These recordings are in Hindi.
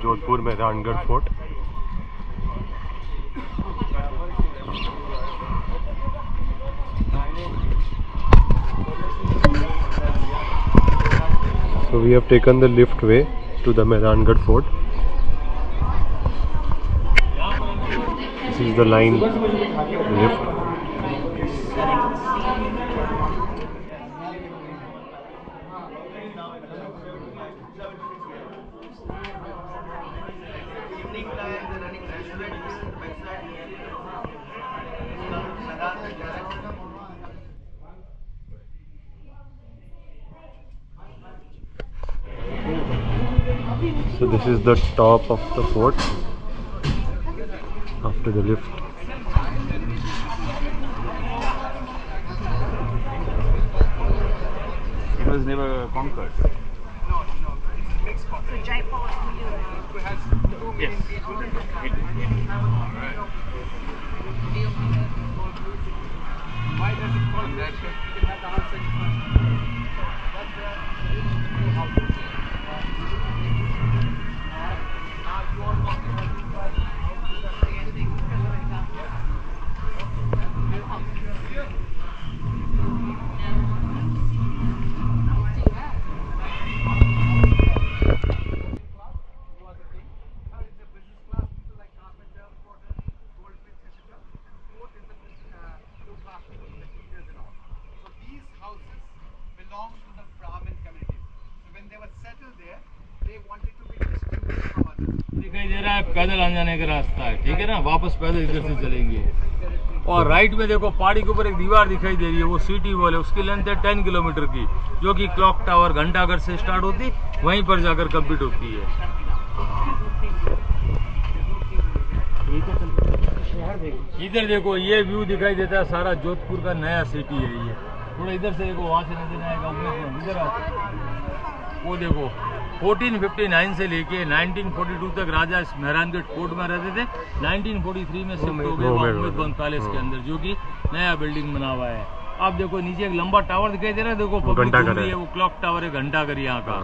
Jodhpur Mehrangarh fort. So we have taken the lift way to the Mehrangarh Fort. This is the line lift. So this is the top of the fort after the lift. It was never conquered. No. It's so Jaipur has two Yes. Why does it call that? It has the outside front. That's the house. Now you all want to say anything right now. दिखाई दे रहा है पैदल आने जाने का रास्ता है, ठीक है ना। वापस पैदल इधर से चलेंगे। और राइट में देखो पहाड़ी के ऊपर एक दीवार दिखाई दे रही है, वो सिटी वॉल है। उसकी लेंथ है 10 किलोमीटर की, जो कि क्लॉक टावर घंटाघर से स्टार्ट होती वहीं पर जाकर कंप्लीट होती है। इधर देखो ये व्यू दिखाई देता है, सारा जोधपुर का नया सिटी है ये। थोड़ा इधर से देखो, वहाँ से नजर आएगा। इधर आओ, वो देखो 1459 से लेके 1942 तक राजा इस मेहरानगढ़ फोर्ट में रहते थे। 1943 में शिफ्ट हो गए उम्मेद बंद पैलेस के अंदर, जो कि नया बिल्डिंग बना हुआ है। आप देखो नीचे एक लंबा टावर दिखाई दे रहा है, देखो पब्लिक घूम रही है, वो क्लॉक टावर है, घंटाघर यहाँ का।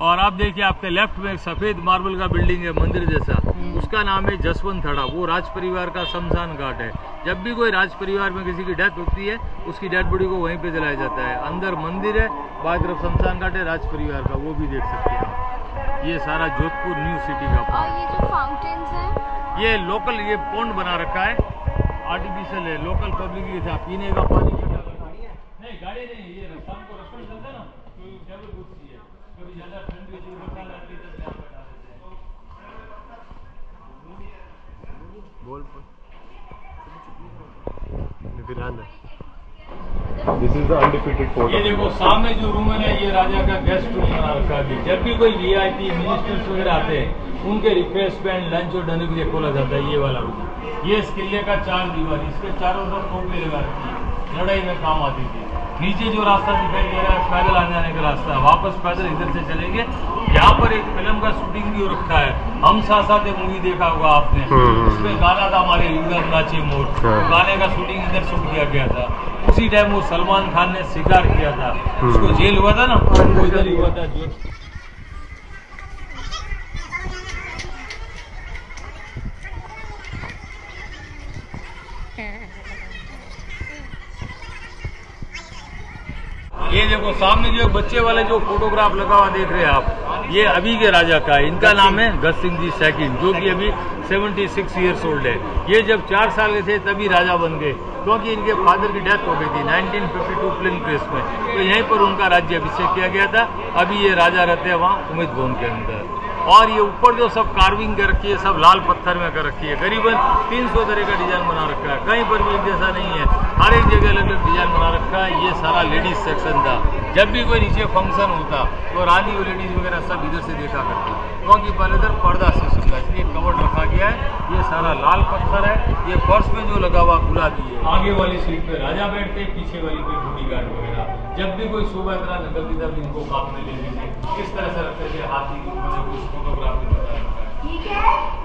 और आप देखिए आपके लेफ्ट में एक सफेद मार्बल का बिल्डिंग है मंदिर जैसा, उसका नाम है जसवंत थड़ा। वो राज परिवार का शमशान घाट है। जब भी कोई राज परिवार में किसी की डेथ होती है, उसकी डेड बॉडी को वहीं पे जलाया जाता है। अंदर मंदिर है, बाहर तरफ शमशान घाट है राज परिवार का, वो भी देख सकते हैं आप। ये सारा जोधपुर न्यू सिटी का पार्ट। ये जो फाउंटेन्स है, ये लोकल, ये पॉन्ड बना रखा है, आर्टिफिशियल है, लोकल पब्लिक के साथ पीने का पानी नहीं, गाड़ी नहीं, ये शाम को रेस्टोरेंट चलता है ना, तो टेबल कुर्सी है, कभी ज्यादा ठंड की चीज बता जाती है तो यहाँ बैठा देते हैं। This is the undefeated fort. ये देखो सामने जो रूम है ना, ये राजा का गेस्ट रूम बना रखा है। जब भी कोई वीआईपी मिनिस्टर्स वगैरह आते हैं, उनके रिफ्रेशमेंट लंच और डिनर के लिए खोला जाता है ये वाला रूम। ये इस किले का 4 दीवार, इसके चारों तरफ टोपी लगा रखी है, लड़ाई में काम आती थी। नीचे जो रास्ता दिखाई दे रहा है पैदल आने जाने का रास्ता है, वापस पैदल इधर से चलेंगे। यहाँ पर एक फिल्म का शूटिंग भी हो रखा है, हम साथ साथ मूवी देखा होगा आपने, उसमें गाना था हमारे युगल नाचे मोर, गाने का शूटिंग इधर शूट किया गया था। उसी टाइम वो सलमान खान ने शिकार किया था, उसको जेल हुआ था ना, वो इधर ही हुआ था। ये देखो सामने जो बच्चे वाले जो फोटोग्राफ लगा हुआ देख रहे हैं आप, ये अभी के राजा का है। इनका नाम है गज सिंह जी सेकंड, जो कि अभी 76 ईयर्स ओल्ड है। ये जब 4 साल के थे तभी राजा बन गए, क्योंकि इनके फादर की डेथ हो गई थी 1952 प्लेन क्रेस में, तो यहीं पर उनका राज्य अभिषेक किया गया था। अभी ये राजा रहते हैं वहाँ उम्मेद भवन के अंदर। और ये ऊपर जो सब कार्विंग कर रखी है, सब लाल पत्थर में कर रखी है। करीबन 300 तरह का डिजाइन बना रखा है, कहीं पर भी एक जैसा नहीं है, हर एक जगह अलग अलग डिजाइन बना रखा है। ये सारा लेडीज सेक्शन था। जब भी कोई नीचे फंक्शन होता तो रानी और लेडीज वगैरह सब इधर से देखा करती, क्योंकि पहले इधर पर्दा सिस्टम था, इसलिए कवर्ड रखा गया है। ये सारा लाल पत्थर है। ये फर्श में जो लगा हुआ गुलाबी है। आगे वाली सीट पे राजा बैठते, पीछे वाली पे बॉडीगार्ड वगैरह। जब भी कोई शोभा यात्रा निकलती तब इनको काम में लेते थे, इस तरह से रखते थे। हाथी कुछ फोटोग्राफी बता रखा है।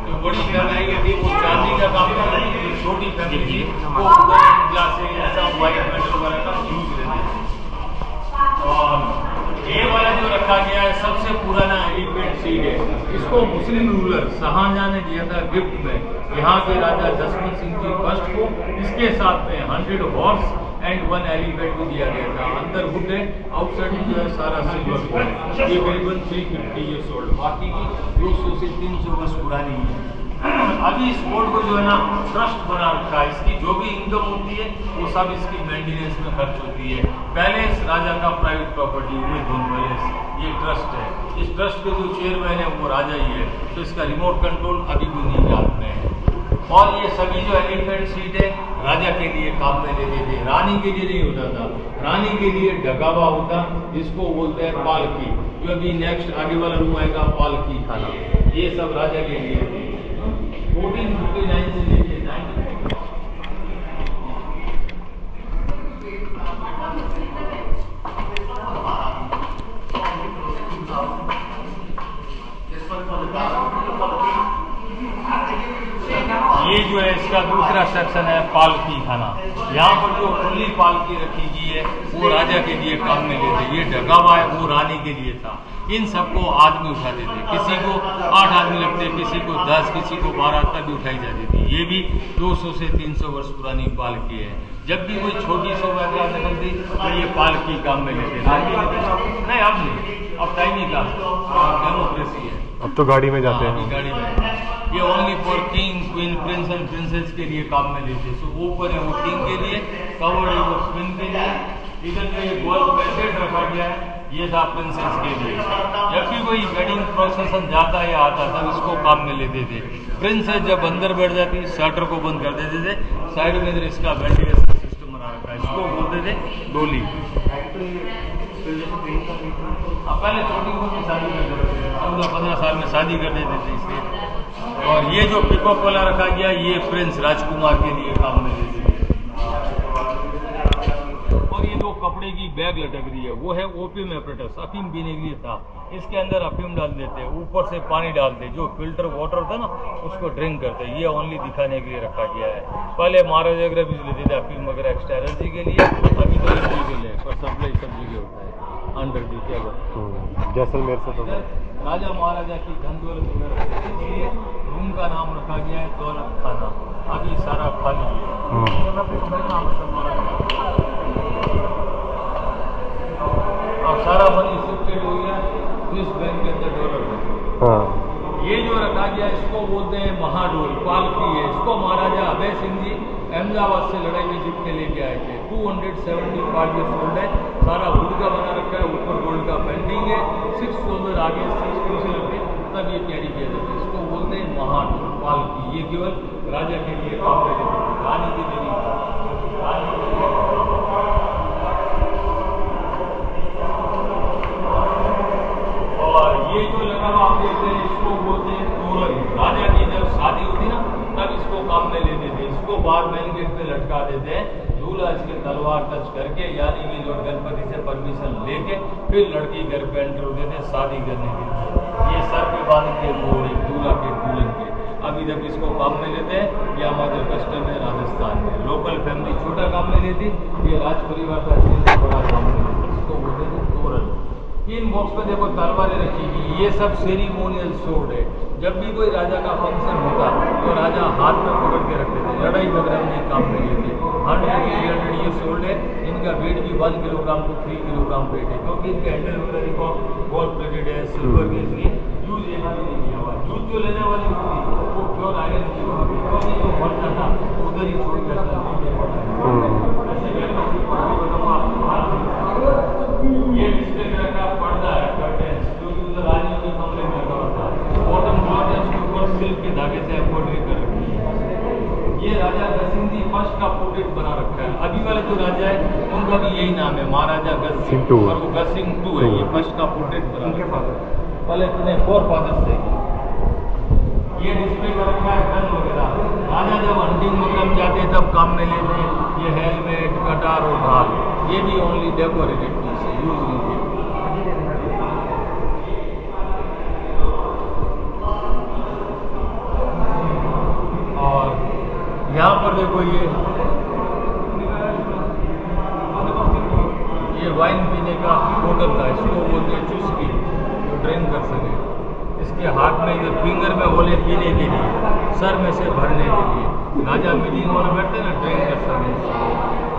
जो बड़ी फैमिली थी वो चांदी का काम कर रही थी, छोटी फैमिली थी वो ग्लास से ऐसा व्हाइट मेटल वगैरह का यूज लेते थे। और ये वाला जो रखा गया है सबसे पुराना एलिफेंट सीट है। इसको मुस्लिम रूलर शाहजहां ने दिया था गिफ्ट में यहाँ के राजा जसवंत सिंह जी फर्स्ट को। इसके साथ में 100 हॉर्स एंड 1 एलिफेंट भी दिया गया था। अंदर वुड है, आउटसाइड जो है सारा सिल्वर का है। ये करीबन 350 ईयर्स ओल्ड, बाकी की 200 से 300 वर्ष पुरानी है। अभी इस बोर्ड को जो है ना ट्रस्ट बना रखा है। इसकी जो भी इनकम होती है वो सब इसकी मेंटेनेंस में खर्च होती है। पहले इस राजा का प्राइवेट प्रॉपर्टी उम्मेदों पैलेस, ये ट्रस्ट है। इस ट्रस्ट के जो चेयरमैन है वो राजा ही है, तो इसका रिमोट कंट्रोल अभी भी नहीं हाथ में है। और ये सभी जो एलिफेंट सीट है राजा के लिए काम में लेते थे, रानी के लिए नहीं होता था। रानी के लिए डगावा होता, जिसको बोलते हैं पालकी। जो अभी नेक्स्ट आगे वाला रूम आएगा पालकी खाना, ये सब राजा के लिए थे। 1459 से लेके 1950। ये जो है इसका दूसरा सेक्शन है पालकी खाना। यहाँ पर जो खुली पालकी रखी गई है वो राजा के लिए काम में लेते। ये ढगावा है वो रानी के लिए था। इन सबको आदमी उठाते थे, किसी को 8 आदमी लगते, किसी को 10, किसी को 12 तक भी उठाई जाती थी। ये भी 200 से 300 वर्ष पुरानी पालकी है। जब भी कोई छोटी शोभा निकलती तो ये पालकी काम में लेते थे। नहीं अब नहीं, अब टाइम ही का डेमोक्रेसी है। अब तो गाड़ी में जाते हैं। गाड़ी में ये only for king, queen, Prince and princess के लिए काम में लेते। सो ऊपर है वो किंग के लिए, कवर है वो क्वीन के लिए। इधर जो ये गोल्ड पैकेट रखा गया है ये था प्रिंसेस के लिए। जब भी कोई वेडिंग प्रोसेसन जाता या आता तब इसको काम में लेते थे। प्रिंसेस जब अंदर बैठ जाती शटर को बंद कर देते थे। साइड में इधर इसका वेंटिलेशन सिस्टम बना रखा है, इसको बोलते थे डोली। पहले छोटी मोटी शादी कर देते थे, 14-15 साल में शादी कर देते थे इसलिए। और ये जो पिकअप वाला रखा गया ये प्रिंस राजकुमार के लिए काम में लेते थे। और ये जो कपड़े की बैग लटक रही है वो है ओपियम एपरेटस, अफीम पीने के लिए था। इसके अंदर अफीम डाल देते, ऊपर से पानी डालते, जो फिल्टर वाटर था ना उसको ड्रिंक करते। ये ओनली दिखाने के लिए रखा गया है। पहले महाराजा वगैरह भी लेते थे अफीम वगैरह एक्स्ट्रा एनर्जी के लिए, अभी तो इलीगल है पर सप्लाई सब जगह होता है अंडर दी क्या। जैसलमेर से तो राजा महाराजा की धन दौलत वगैरह, इसलिए रूम का नाम रखा गया है दौलत खाना। अभी सारा खाली है। अब सारा मनी शिफ्टेड हो गया स्विस बैंक के अंदर डॉलर में। ये जो रखा गया इसको बोलते हैं महाडोल, पालकी है। इसको महाराजा अभय सिंह जी अहमदाबाद से लड़ाई में जीत के लेके आए थे। 275 ईयर्स ओल्ड है, सारा वुड का बना रखा है, ऊपर गोल्ड का पेंटिंग है। 6 शोल्डर आगे 6 पीछे रखते तब ये कैरी किया जाता है। इसको बोलते हैं महाडोल, पालकी। ये केवल राजा के लिए काम में लेते थे, रानी के लिए नहीं। और ये जो लगा आप देखते हैं इसको बोलते हैं तोरण। राजा की जब शादी होती ना तब इसको काम में लेते थे। इसको बाहर मेन गेट पे लटका देते हैं, दूल्हा इसके तलवार टच करके, यानी कि जो गणपति से परमिशन लेके फिर लड़की घर पे एंटर होते थे शादी करने के लिए। ये सर पे बांध के मोड़ दूल्हा के दुल्हन के। अभी तक इसको काम में लेते हैं। ये हमारे कस्टम है राजस्थान में। लोकल फैमिली छोटा काम में लेती, ये राज परिवार का बड़ा काम में लेती। इसको बोलते थे तोरण। 3 बॉक्स में देखो तलवारें रखी गई, ये सब सेरिमोनियल सोर्ड है। जब भी कोई राजा का फंक्शन होता तो राजा हाथ में पकड़ के रखते थे, लड़ाई वगैरह में काम में लेते। 100-300 ये सोल्ड है। इनका वेट भी 1 किलोग्राम to 3 किलोग्राम वेट है, क्योंकि इनके हैंडल वगैरह देखो गोल्ड प्लेटेड है, सिल्वर के, इसलिए यूज यहाँ भी नहीं किया हुआ। यूज जो लेने वाली होती वो प्योर आयरन की होती, क्योंकि जो बढ़ता था उधर ही छोड़ दिया था। ये डिस्प्ले में रखा पर्दा है, कर्टेन्स, जो कि उधर रानी के कमरे में लगा होता है। बॉटम क्लॉथ है, उसके ऊपर सिल्क के धागे से एम्ब्रॉयडरी कर रखी है। ये राजा गसिंग जी फर्स्ट का पोर्ट्रेट बना रखा है। अभी वाले जो राजा है उनका भी यही नाम है, महाराजा गसिंग, और वो गसिंग 2 है। ये फर्स्ट का पोर्ट्रेट बना रखा है, पहले इतने 4 फादर्स थे। ये डिस्प्ले कर रखा है गन वगैरह। राजा जब हंटिंग वगैरह में जाते तब काम में लेते हैं। ये हेलमेट, कटार और ढाल, ये भी ओनली डेकोरेटेड पीस है, यूज नहीं किया। और यहाँ पर देखो ये वाइन पीने का बोतल था, इसको बोलते इसके हाथ में इधर फिंगर में होले पीने के लिए, सर में से भरने के लिए। राजा मीटिंग वाला बैठते हैं ना ट्रेन के सर में,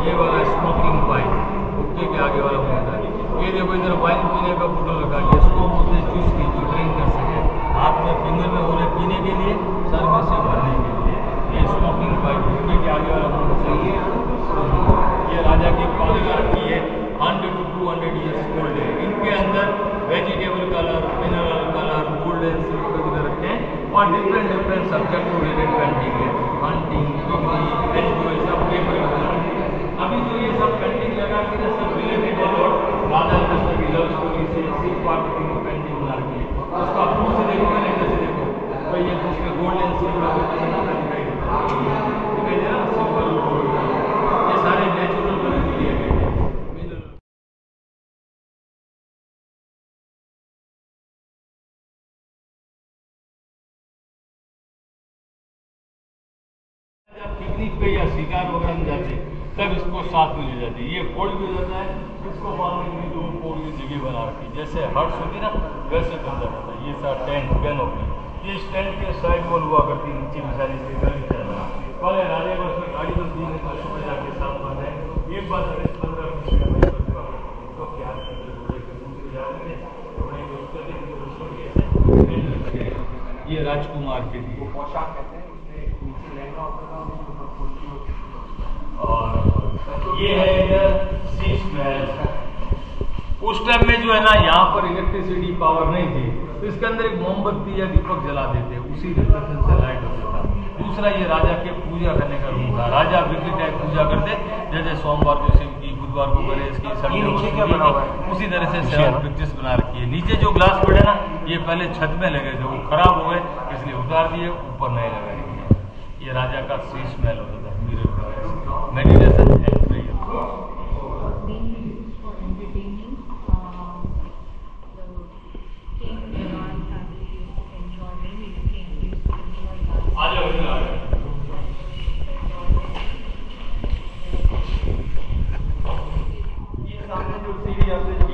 ये वाला स्मोकिंग पाइप हुक्के के आगे वाला होता है। ये देखो इधर वाइन पीने का बोतल रखा है, इसको बोलते हैं जूस की, जो ड्रिंक कर सके। हाथ में फिंगर में होले पीने के लिए, सर में से भरने के लिए। ये स्मोकिंग पाइप हुक्के के आगे वाला बोतल है। ये राजा की कारीगर की है, 100 to 200 years old है। इनके अंदर vegetable colour, mineral colour, gold and silver वगैरह रखे हैं और डिफरेंट सब्जेक्ट रिलेटेड पेंटिंग है। हंटिंग, पिकनिक, एंजॉय, सब पेपर वगैरह। अभी जो ये सब पेंटिंग लगा के सब रिलेटेड है और राजा कृष्ण की लव स्टोरी से सिर्फ पार्ट की पेंटिंग बना रखी है। उसका दूर से देखो, मैंने जैसे देखो तो ये उसमें गोल्ड एंड सिल्वर दिखाई दे रहा, सिल्वर गोल्ड, ये सारे नेचुरल कलर लिए गए हैं। पिकनिक पे या शिकार वगैरह में जाते तब इसको साथ में ले जाते। ये फोल्ड भी हो जाता है, इसको बांधने के लिए दो फोल्ड की जगह बना रखी है, जैसे हर्ट्स होती ना वैसे बन जाता है। ये सारा टेंट कैनोपी, ये स्टैंड के साइड वॉल हुआ करती है, नीचे बिछाने से पहले राजा को उसमें गाड़ी तो दी है, सुबह जाके साथ बन जाए। एक बात अगर 15 ये राजकुमार के लिए और ये है इधर शीश महल। उस टाइम में जो है ना यहाँ पर इलेक्ट्रिसिटी पावर नहीं थी, तो इसके अंदर एक मोमबत्ती या दीपक जला देते, उसी रिफ्लेक्शन से लाइट होता था। दूसरा ये राजा के पूजा करने का रूम था। राजा विधि टाइप पूजा करते, जैसे सोमवार को शिव की, बुधवार को गणेश की, नीचे क्या बना हुआ है उसी तरह से 7 पिक्चर्स बना रखी है। नीचे जो ग्लास पड़े ना ये पहले छत में लगे थे, वो खराब हो गए इसलिए उतार दिए, ऊपर नहीं लगाए। ये राजा का शीश महल होता था, मिरर मेडिटेशन एंड प्रेयर।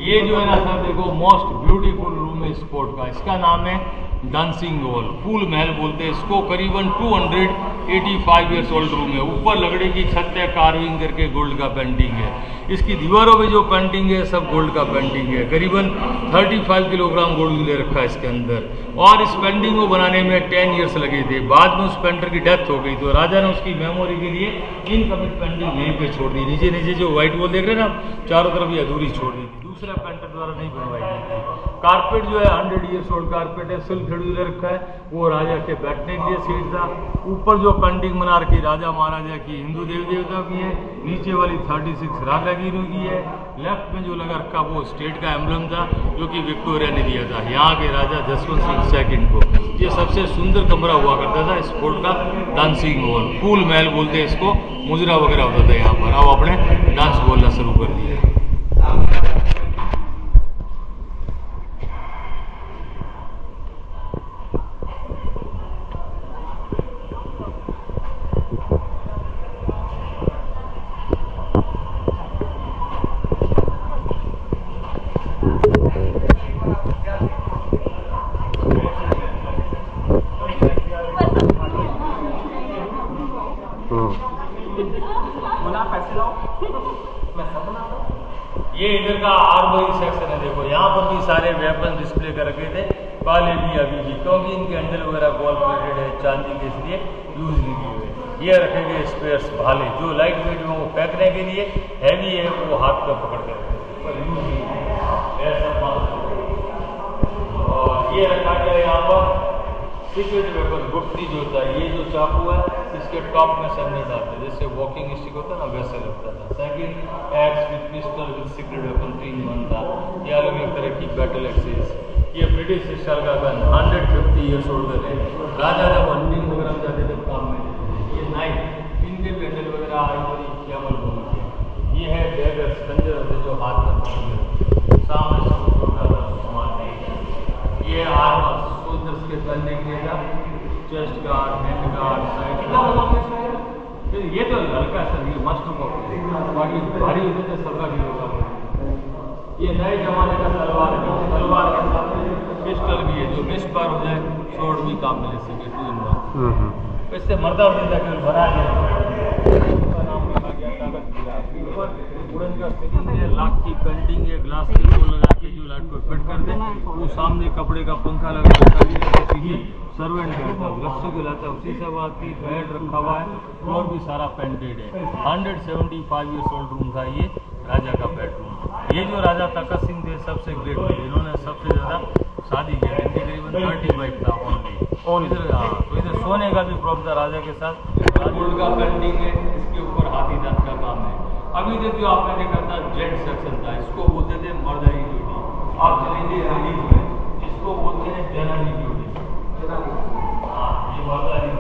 ये जो है ना सर देखो मोस्ट ब्यूटीफुल रूम है स्पोर्ट का, इसका नाम है डांसिंग हॉल, फूल महल बोलते हैं इसको। करीबन 285 ईयर्स ओल्ड रूम है। ऊपर लकड़ी की छत है, कार्विंग करके गोल्ड का पेंटिंग है। इसकी दीवारों में जो पेंटिंग है सब गोल्ड का पेंटिंग है। करीबन 35 किलोग्राम गोल्ड ले रखा है इसके अंदर। और इस पेंटिंग को बनाने में 10 ईयर्स लगे थे। बाद में उस पेंटर की डेथ हो गई तो राजा ने उसकी मेमोरी के लिए इनकम्प्लीट पेंटिंग यहीं पे छोड़ दी। नीचे नीचे जो व्हाइट वॉल देख रहे हैं ना, चारों तरफ ये अधूरी छोड़ दी थी, दूसरा पेंटर द्वारा नहीं बनवाई गई थी। कारपेट जो है 100 ईयर्स ओल्ड कारपेट है, सिल्क ले रखा है, वो राजा के बैठने के लिए सीट था। ऊपर जो पेंटिंग बना रखी राजा महाराजा की, हिंदू देवी देवता की है। नीचे वाली 36 राजा गिरू की है। लेफ्ट में जो लगा रखा वो स्टेट का एम्बलम था जो कि विक्टोरिया ने दिया था यहाँ के राजा जसवंत सिंह सेकंड को। ये सबसे सुंदर कमरा हुआ करता था स्पोर्ट का, डांसिंग हॉल, फूल महल बोलते हैं इसको। मुजरा वगैरह होता था यहाँ पर। अब आपने डांस बोलना शुरू कर दिया। ये इधर का आर्मरी सेक्शन है। देखो यहाँ पर भी सारे वेपन डिस्प्ले कर रखे थे पहले भी अभी भी, क्योंकि इनके हैंडल वगैरह गोल्ड प्लेटेड है, चांदी के, इसलिए यूज नहीं किए हुए। ये रखे गए स्पेयर्स भाले, जो लाइट वेट में वो फेंकने के लिए, हैवी है वो हाथ पर पकड़ कर पर यूज नहीं किए ऐसा। और ये रखा गया यहाँ पर सीक्रेट वेपन, गुप्ती जो होता है। ये जो चाकू है इसके टॉप में सबने डालते, जैसे वॉकिंग स्टिक होता है ना वैसे लगता था। Second x with pistol with secret weapon 3-1 था। ये अलग अलग तरह की बैटल एक्सेस। ये ब्रिटिश स्टाइल का गन 150 ईयर्स ओल्ड है। राजा जब हंटिंग वगैरह में जाते थे काम में। ये नाइफ, इनके भी हैंडल वगैरह आइवरी कैमल बोलते हैं। ये है डैगर्स, खंजर होते जो हाथ में पकड़ते सामने से छोटा सामान नहीं। ये आर्मर सोल्जर्स के पहनने के लिए था, chest guard, hand guard, side guard. ये तो हल्का सर, ये मस्त कॉपी, बाकी भारी होते थे सबका भी होगा। ये नए जमाने का तलवार है, तलवार के साथ पिस्टल भी है, जो मिस बार हो जाए शॉर्ट भी काम में ले सके 2 in 1। इससे मर्दा वृंदा केवल बना गया, उसका नाम रखा गया ताकत दिला। ऊपर वुडन का फिटिंग है, लाख की पेंटिंग है, ग्लास के वो लगा के जो लाइट को फिट कर दे, वो सामने कपड़े का पंखा लगा सीधे सर्वेंट बैठता है, रस्सों को लाता है, उसी से बात की बेड रखा हुआ है, फ्लोर भी सारा पेंटेड है। 175 ईयर्स ओल्ड रूम था ये राजा का बेडरूम। ये जो राजा तखत सिंह थे सबसे ग्रेट थे, इन्होंने सबसे ज़्यादा शादी किया, इनकी करीबन 35 था ओनली। तो इधर सोने का भी प्रॉप था राजा के साथ, गोल्ड का पेंटिंग है, इसके ऊपर हाथी दांत का काम है। अभी तक जो आपने देखा था जेंट सेक्शन था, इसको बोलते थे मर्दारी ड्यूटी। आप चलेंगे रिलीज में, इसको बोलते हैं जनरली ड्यूटी। हाँ, ये मर्दारी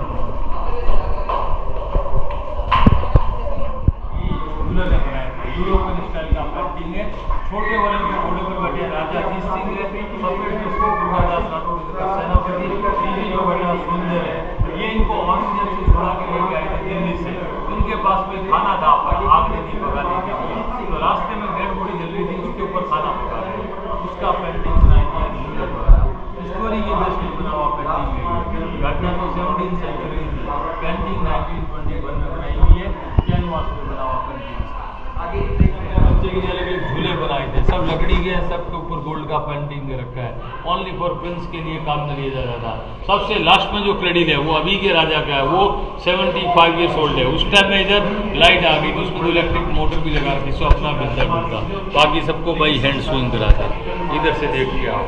यूरोपियन स्टाइल का पेंटिंग है। छोटे वाले जो घोड़े पर बैठे राजा जीत सिंह है, सफेद जिसको दुर्गादास राठौर का सेनापति, तीसरी जो बैठा सुंदर है, ये इनको ऑक्सीजन से छुड़ा के लेके आए थे दिल्ली से। इनके पास में खाना था, आग नहीं थी पकाने के लिए, तो रास्ते में डेड बॉडी जल रही थी, उसके ऊपर खाना पका रहे, उसका पेंटिंग बनाई थी। स्टोरी के बेस पे बना हुआ पेंटिंग है। घटना तो 17वीं सेंचुरी में, पेंटिंग 1921 में बनाई हुई है, कैनवास पे बना हुआ पेंटिंग। बच्चे के लिए झूले बनाए थे, सब लकड़ी के, सबके ऊपर गोल्ड का पेंटिंग रखा है, ओनली फॉर प्रिंस के लिए काम में लिया जाता था। सबसे लास्ट में जो क्रेडिट है वो अभी के राजा का है, वो 75 ईयर्स ओल्ड है। उस टाइम में इधर लाइट आ गई थी, उसमें तो इलेक्ट्रिक मोटर भी लगा रखी, सो अपना बिजनेस था, बाकी सबको भाई हैंड स्विंग कराते। इधर से देखिए आप,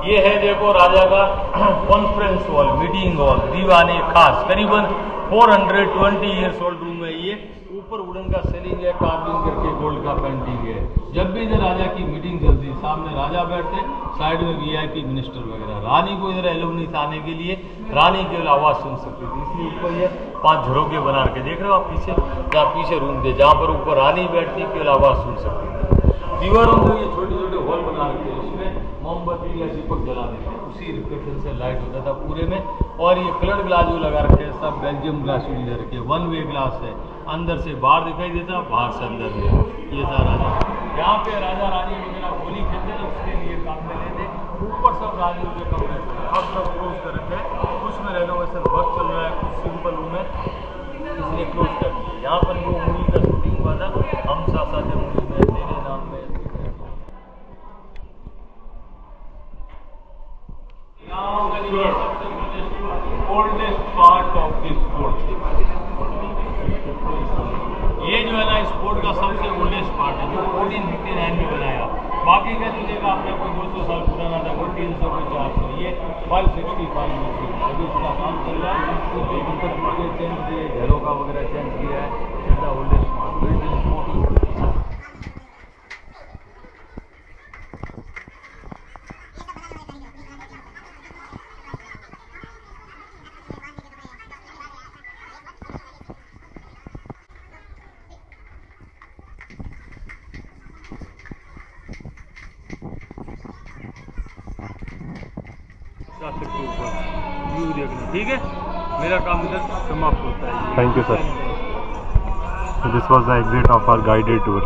ये है देखो राजा का कॉन्फ्रेंस हॉल, मीटिंग हॉल, दीवाने खास, करीबन 420 ईयर्स ओल्ड रूम है ये। ऊपर वुडन का सीलिंग है, कार्विंग करके गोल्ड का पेंटिंग है। जब भी इधर राजा की मीटिंग चलती, सामने राजा बैठते, साइड में वीआईपी मिनिस्टर वगैरह। रानी को इधर एलो नहीं था आने के लिए, रानी केवल आवाज़ सुन सकती थी, इसलिए ऊपर ये 5 झरोके बना के देख रहे हो आप पीछे, जहाँ पीछे रूम थे, जहाँ पर ऊपर रानी बैठती केवल आवाज़ सुन सकती थी। दीवारों को ये छोटे छोटे हॉल बना रखे हैं, उसमें मोमबत्ती या दीपक जला देते हैं, उसी रिफ्लेक्शन से लाइट होता था पूरे में। और ये कलर ग्लास जो लगा रखे हैं सब बेल्जियम ग्लास यूज करके, 1 वे ग्लास है, अंदर से बाहर दिखाई देता, बाहर से अंदर है। ये था राजा, यहाँ पे राजा रानी वगैरह होली खेलते थे, उसके लिए काम में लेते। ऊपर सब रानी के कमरे अब सब क्लोज कर रखे हैं, उसमें रेनोवेशन वर्क चल रहा है, कुछ सिंपल रूम है, इसलिए क्लोज कर दिए। यहाँ पर वो मूवी का शूटिंग हुआ था, हम साथ साथ मूवी में, तेरे नाम में। Oldest part of this fort, ये जो है ना इस फोर्ट का सबसे ओल्डेस्ट पार्ट है, जो 1459 में बनाया। बाकी का जो जगह आपने कोई 200 साल पुराना था, कोई 300 कोई 400, ये 565 में थी। अभी उसका काम चल रहा है, उसके चेंज किए, घरों का वगैरह चेंज किया है। It's the oldest part, built in 1450। View देखना, ठीक है, मेरा काम इधर समाप्त होता है। Thank you sir. This was the exit of our guided tour.